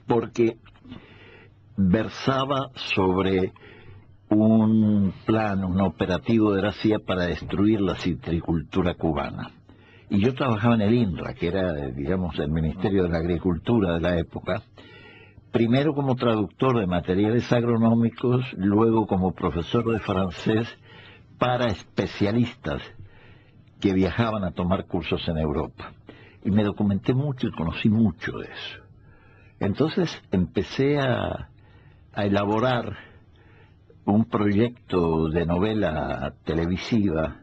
porque versaba sobre un plan, un operativo de Gracia para destruir la citricultura cubana. Y yo trabajaba en el INRA, que era, digamos, el Ministerio de la Agricultura de la época, primero como traductor de materiales agronómicos, luego como profesor de francés para especialistas que viajaban a tomar cursos en Europa. Y me documenté mucho y conocí mucho de eso. Entonces empecé a elaborar un proyecto de novela televisiva,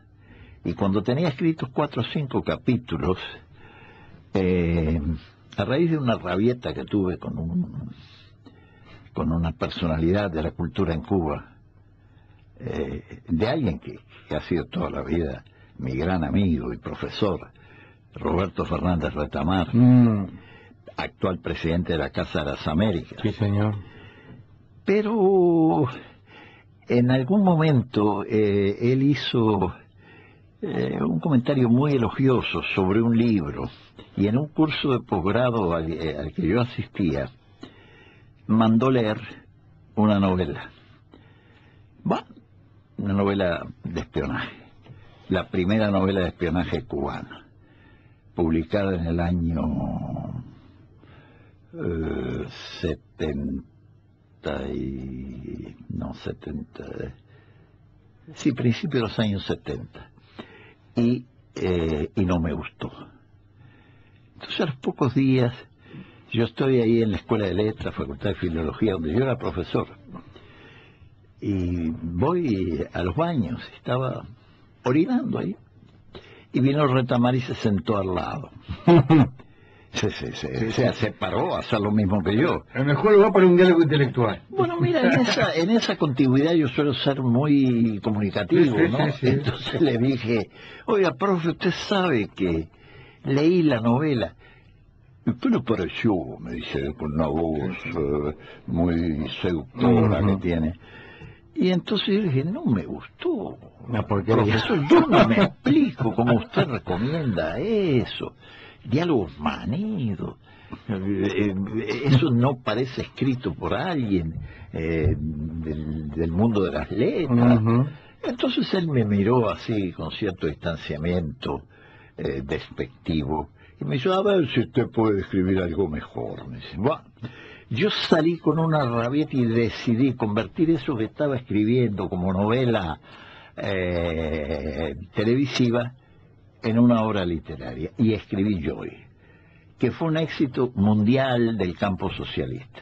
y cuando tenía escritos 4 o 5 capítulos, a raíz de una rabieta que tuve con una personalidad de la cultura en Cuba, de alguien que ha sido toda la vida mi gran amigo y profesor, Roberto Fernández Retamar, actual presidente de la Casa de las Américas. Sí, señor. Pero en algún momento él hizo un comentario muy elogioso sobre un libro, y en un curso de posgrado al que yo asistía, mandó leer una novela. Bueno, una novela de espionaje, la primera novela de espionaje cubana, publicada en el año principio de los años 70, y no me gustó. Entonces, a los pocos días, yo estoy ahí en la Escuela de Letras, Facultad de Filología, donde yo era profesor, y voy a los baños, estaba orinando ahí, y vino Retamar y se sentó al lado. Se paró a hacer lo mismo que yo. El mejor lugar para un diálogo intelectual. Bueno, mira, en esa contigüidad yo suelo ser muy comunicativo, ¿no? Sí. Entonces le dije, oiga, profe, usted sabe que leí la novela. ¿Y qué le pareció? Me dice, con una voz muy seductora que tiene. Y entonces yo dije, no me gustó. Profesor, yo no me explico cómo usted recomienda eso. Diálogos manidos. Eso no parece escrito por alguien del mundo de las letras. Entonces él me miró así, con cierto distanciamiento despectivo, y me dijo, a ver si usted puede escribir algo mejor. Me dice, bueno, yo salí con una rabieta y decidí convertir eso que estaba escribiendo como novela televisiva en una obra literaria, y escribí Joy, que fue un éxito mundial del campo socialista.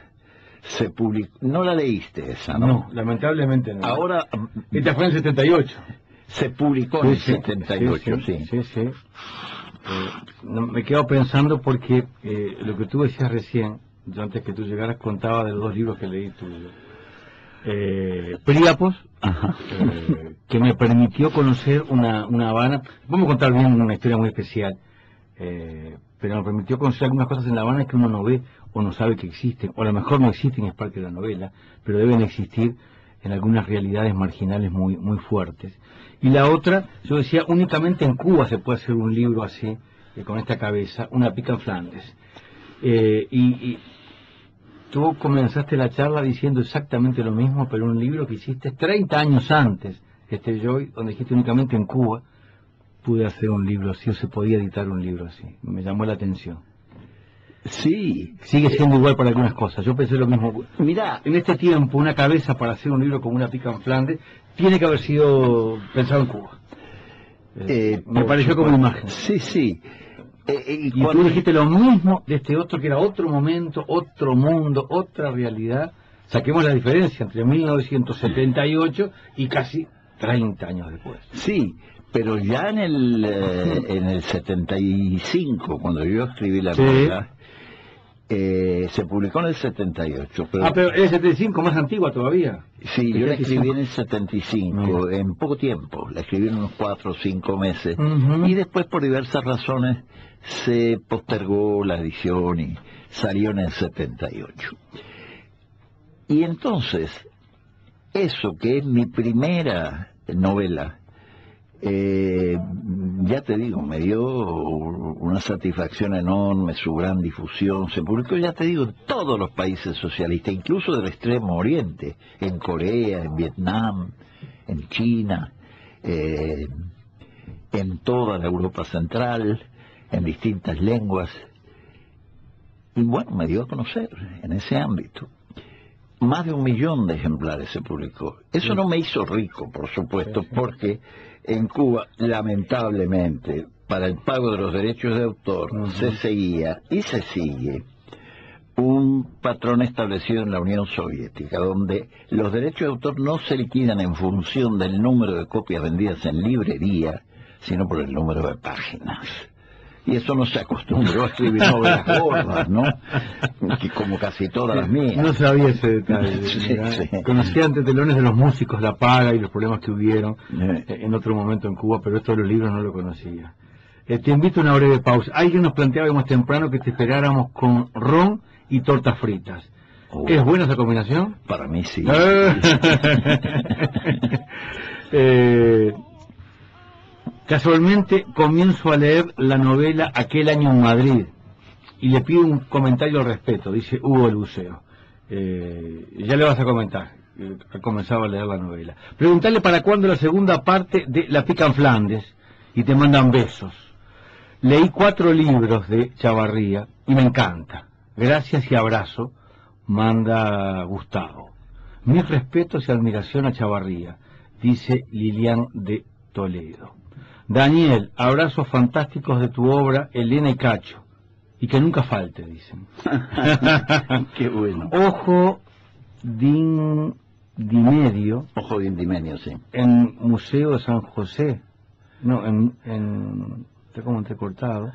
Se publicó, no la leíste esa, ¿no? No, lamentablemente no. Ahora, esta fue en el 78. Se publicó en el 78, sí. Me quedo pensando porque lo que tú decías recién, yo antes que tú llegaras contaba de los 2 libros que leí tuyo. Príapos, que me permitió conocer una Habana. Vamos a contar bien una historia muy especial, pero me permitió conocer algunas cosas en La Habana que uno no ve o no sabe que existen, o a lo mejor no existen, es parte de la novela, pero deben existir en algunas realidades marginales muy, muy fuertes. Y la otra, yo decía, únicamente en Cuba se puede hacer un libro así, con esta cabeza, Una pica en Flandes. Y tú comenzaste la charla diciendo exactamente lo mismo, pero un libro que hiciste 30 años antes que esté Joy, donde dijiste únicamente en Cuba pude hacer un libro así, o se podía editar un libro así. Me llamó la atención. Sí. Sigue siendo igual para algunas cosas. Yo pensé lo mismo. Mirá, en este tiempo, una cabeza para hacer un libro como Una pica en Flandes tiene que haber sido pensado en Cuba. Me pareció como una imagen. Sí. Y tú dijiste lo mismo de este otro, que era otro momento, otro mundo, otra realidad. Saquemos la diferencia entre 1978 y casi 30 años después. Sí, pero ya en el 75, cuando yo escribí la novela, se publicó en el 78. Pero el 75 más antigua todavía. Sí, yo la escribí en el 75, en poco tiempo. La escribí en unos 4 o 5 meses. Y después, por diversas razones, se postergó la edición y salió en el 78. Y entonces, eso que es mi primera novela, Ya te digo, me dio una satisfacción enorme su gran difusión. Se publicó, ya te digo, en todos los países socialistas, incluso del Extremo Oriente, en Corea, en Vietnam, en China, en toda la Europa Central, en distintas lenguas. Y bueno, me dio a conocer en ese ámbito. Más de 1 millón de ejemplares se publicó. Eso no me hizo rico, por supuesto, porque en Cuba, lamentablemente, para el pago de los derechos de autor, se seguía y se sigue un patrón establecido en la Unión Soviética, donde los derechos de autor no se liquidan en función del número de copias vendidas en librería, sino por el número de páginas. Y eso no se acostumbró a escribir novelas gordas, ¿no? Que como casi todas las mías. No sabía ese detalle. Sí. Conocía ante telones de los músicos la paga y los problemas que hubieron en otro momento en Cuba, pero esto de los libros no lo conocía. Te invito a una breve pausa. Alguien nos planteaba más temprano que te esperáramos con ron y tortas fritas. ¿Es buena esa combinación? Para mí sí. Casualmente comienzo a leer la novela Aquel año en Madrid y le pido un comentario al respecto, dice Hugo Luceo. Ya le vas a comentar, ha comenzado a leer la novela. Preguntarle para cuándo la segunda parte de La pica en Flandes y te mandan besos. Leí 4 libros de Chavarría y me encanta. Gracias y abrazo, manda Gustavo. Mis respetos y admiración a Chavarría, dice Lilian de Toledo. Daniel, abrazos fantásticos de tu obra, Elena y Cacho. Y que nunca falte, dicen. Qué bueno. Ojo Dindimedio. Ojo Dindimedio, sí. En Museo de San José. No, está como entrecortado.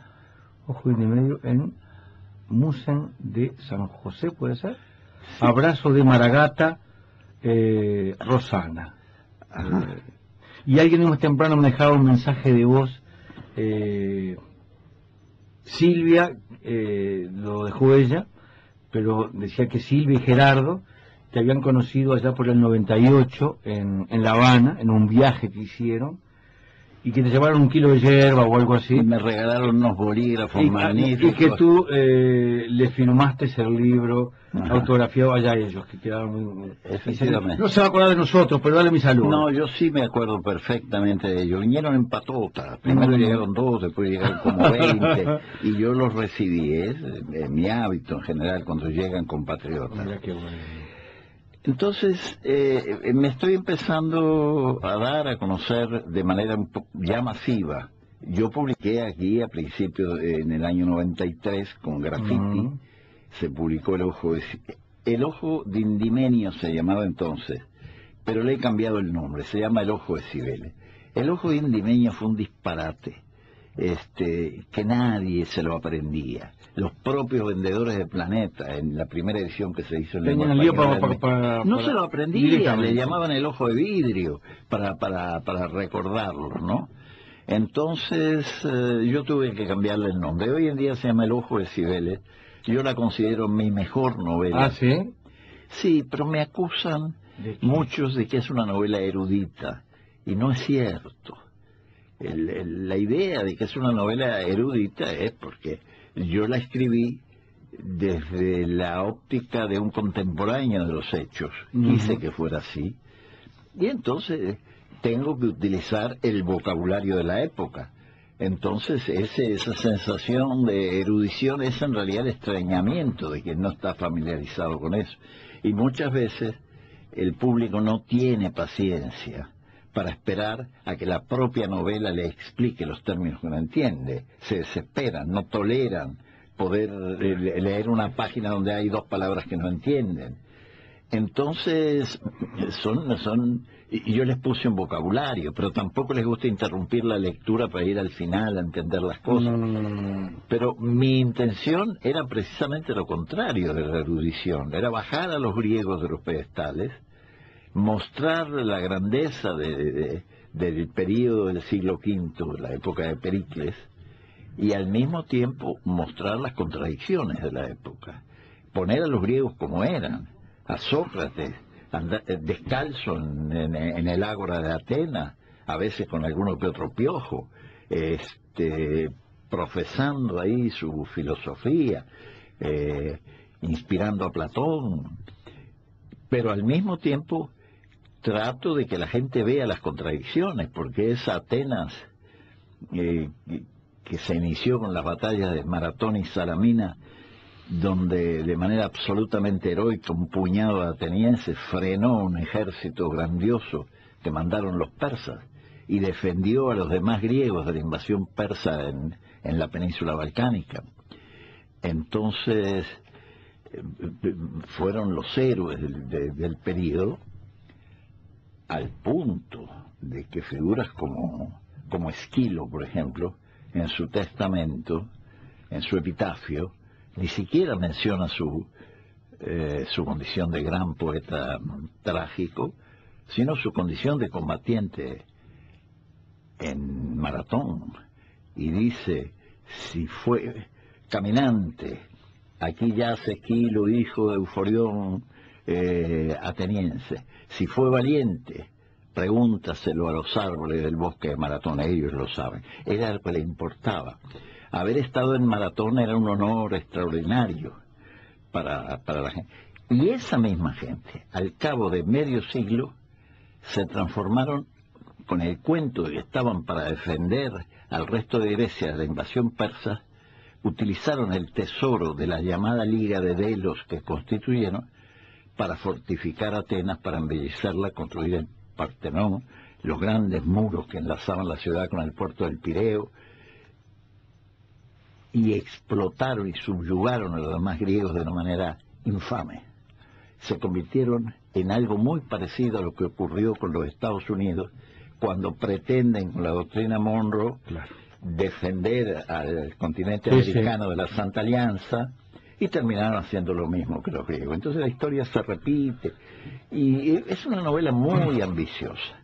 Ojo Dindimedio en Museo de San José, ¿puede ser? Sí. Abrazo de Maragata, Rosana. Y alguien más temprano me dejaba un mensaje de voz. Silvia, lo dejó ella, pero decía que Silvia y Gerardo te habían conocido allá por el 98 en La Habana, en un viaje que hicieron, y que te llevaron 1 kilo de yerba o algo así. Y me regalaron unos bolígrafos magníficos. Y que tú le firmaste el libro autografiado allá a ellos, que quedaron muy... Efectivamente. No se va a acordar de nosotros, pero dale mi saludo. No, yo sí me acuerdo perfectamente de ellos. Vinieron en patota. Primero llegaron 2, después llegaron como 20. Y yo los recibí. Es mi hábito en general cuando llegan compatriotas. Mira qué bueno. Entonces, me estoy empezando a dar a conocer de manera ya masiva. Yo publiqué aquí a principios, en el año 93, con graffiti, se publicó El Ojo Dindimenio se llamaba entonces, pero le he cambiado el nombre, se llama El Ojo de Cibeles. El Ojo Dindimenio fue un disparate, que nadie se lo aprendía. Los propios vendedores de Planeta, en la primera edición que se hizo en lengua española, no se lo aprendían, le llamaban el ojo de vidrio para recordarlo, ¿no? Entonces yo tuve que cambiarle el nombre. Hoy en día se llama El Ojo de Cibeles. Yo la considero mi mejor novela. ¿Ah, sí? Sí, pero me acusan muchos de que es una novela erudita, y no es cierto. La idea de que es una novela erudita es porque yo la escribí desde la óptica de un contemporáneo de los hechos. Quise que fuera así. Y entonces tengo que utilizar el vocabulario de la época. Entonces esa sensación de erudición es en realidad el extrañamiento de quien no está familiarizado con eso. Y muchas veces el público no tiene paciencia para esperar a que la propia novela le explique los términos que no entiende. Se desesperan, no toleran poder leer una página donde hay 2 palabras que no entienden. Entonces, y yo les puse un vocabulario, pero tampoco les gusta interrumpir la lectura para ir al final a entender las cosas. Pero mi intención era precisamente lo contrario de la erudición, era bajar a los griegos de los pedestales, mostrar la grandeza del período del siglo V, la época de Pericles, y al mismo tiempo mostrar las contradicciones de la época, poner a los griegos como eran, a Sócrates descalzo en el ágora de Atenas, a veces con alguno que otro piojo, profesando ahí su filosofía, inspirando a Platón, pero al mismo tiempo trato de que la gente vea las contradicciones, porque esa Atenas que se inició con las batallas de Maratón y Salamina, donde de manera absolutamente heroica un puñado de atenienses frenó un ejército grandioso que mandaron los persas y defendió a los demás griegos de la invasión persa en la península balcánica. Entonces fueron los héroes del período, al punto de que figuras como Esquilo, por ejemplo, en su testamento, en su epitafio, ni siquiera menciona su condición de gran poeta trágico, sino su condición de combatiente en Maratón. Y dice, si fue caminante, aquí yace Esquilo, hijo de Euforión, ateniense. Si fue valiente, pregúntaselo a los árboles del bosque de Maratón, ellos lo saben. Era lo que le importaba. Haber estado en Maratón era un honor extraordinario para la gente. Y esa misma gente, al cabo de medio siglo, se transformaron, con el cuento de que estaban para defender al resto de Grecia de la invasión persa, utilizaron el tesoro de la llamada Liga de Delos que constituyeron para fortificar Atenas, para embellecerla, construir el Partenón, los grandes muros que enlazaban la ciudad con el puerto del Pireo, y explotaron y subyugaron a los demás griegos de una manera infame. Se convirtieron en algo muy parecido a lo que ocurrió con los Estados Unidos cuando pretenden, con la doctrina Monroe, defender al continente americano de la Santa Alianza, y terminaron haciendo lo mismo que los griegos. Entonces la historia se repite, y es una novela muy ambiciosa.